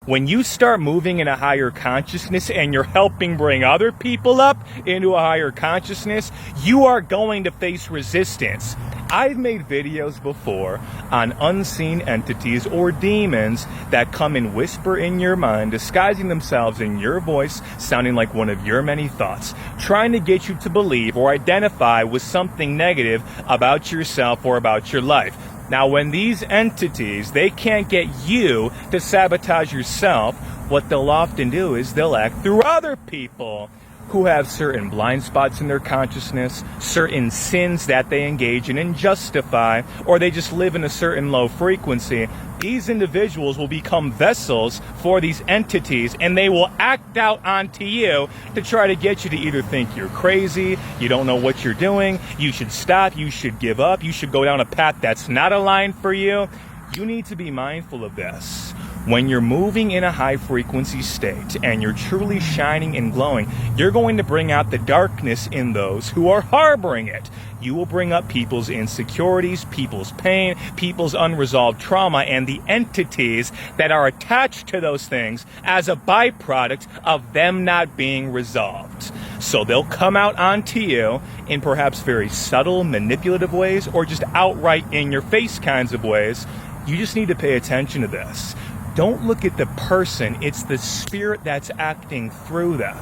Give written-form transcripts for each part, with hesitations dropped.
When you start moving in a higher consciousness and you're helping bring other people up into a higher consciousness, you are going to face resistance. I've made videos before on unseen entities or demons that come and whisper in your mind, disguising themselves in your voice, sounding like one of your many thoughts, trying to get you to believe or identify with something negative about yourself or about your life. Now, when these entities, they can't get you to sabotage yourself, what they'll often do is they'll act through other people who have certain blind spots in their consciousness, certain sins that they engage in and justify, or they just live in a certain low frequency. These individuals will become vessels for these entities, and they will act out onto you to try to get you to either think you're crazy, you don't know what you're doing, you should stop, you should give up, you should go down a path that's not aligned for you. You need to be mindful of this. When you're moving in a high frequency state and you're truly shining and glowing, you're going to bring out the darkness in those who are harboring it. You will bring up people's insecurities, people's pain, people's unresolved trauma, and the entities that are attached to those things as a byproduct of them not being resolved. So they'll come out onto you in perhaps very subtle, manipulative ways, or just outright in your face kinds of ways. You just need to pay attention to this. Don't look at the person, it's the spirit that's acting through them.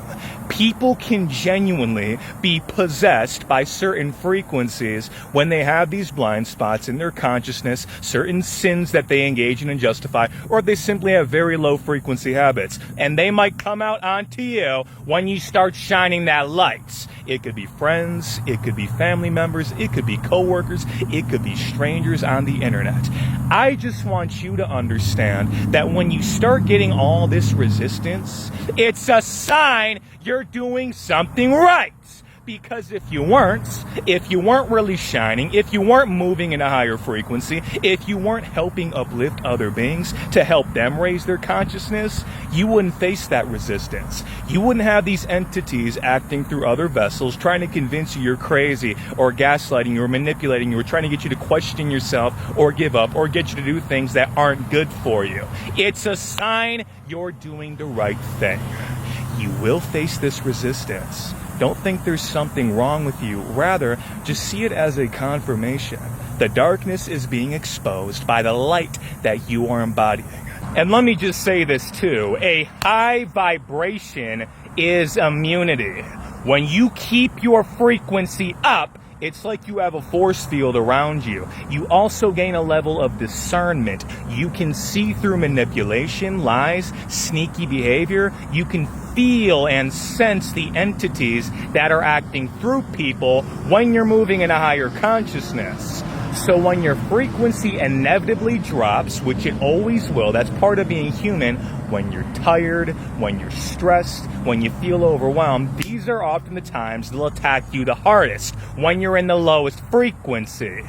People can genuinely be possessed by certain frequencies when they have these blind spots in their consciousness, certain sins that they engage in and justify, or they simply have very low frequency habits. And they might come out onto you when you start shining that light. It could be friends, it could be family members, it could be coworkers, it could be strangers on the internet. I just want you to understand that when you start getting all this resistance, it's a sign you're doing something right. Because if you weren't really shining, if you weren't moving in a higher frequency, if you weren't helping uplift other beings to help them raise their consciousness, you wouldn't face that resistance. You wouldn't have these entities acting through other vessels, trying to convince you you're crazy, or gaslighting you, or manipulating you, or trying to get you to question yourself, or give up, or get you to do things that aren't good for you. It's a sign you're doing the right thing. You will face this resistance. Don't think there's something wrong with you. Rather, just see it as a confirmation. The darkness is being exposed by the light that you are embodying. And let me just say this too. A high vibration is immunity. When you keep your frequency up, it's like you have a force field around you. You also gain a level of discernment. You can see through manipulation, lies, sneaky behavior. You can feel and sense the entities that are acting through people when you're moving in a higher consciousness. So when your frequency inevitably drops, which it always will, that's part of being human, when you're tired, when you're stressed, when you feel overwhelmed, these are often the times they'll attack you the hardest, when you're in the lowest frequency.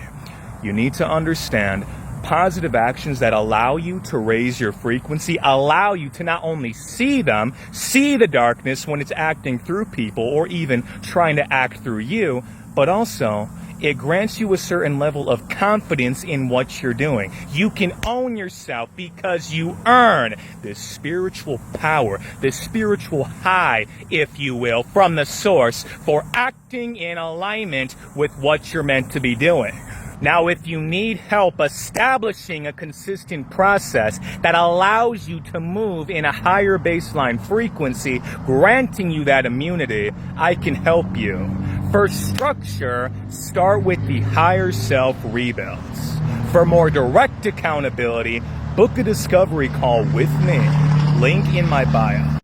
You need to understand positive actions that allow you to raise your frequency, allow you to not only see them, see the darkness when it's acting through people or even trying to act through you, but also it grants you a certain level of confidence in what you're doing. You can own yourself because you earn this spiritual power, this spiritual high, if you will, from the source for acting in alignment with what you're meant to be doing. Now, if you need help establishing a consistent process that allows you to move in a higher baseline frequency, granting you that immunity, I can help you. For structure, start with the higher self rebuilds. For more direct accountability, book a discovery call with me. Link in my bio.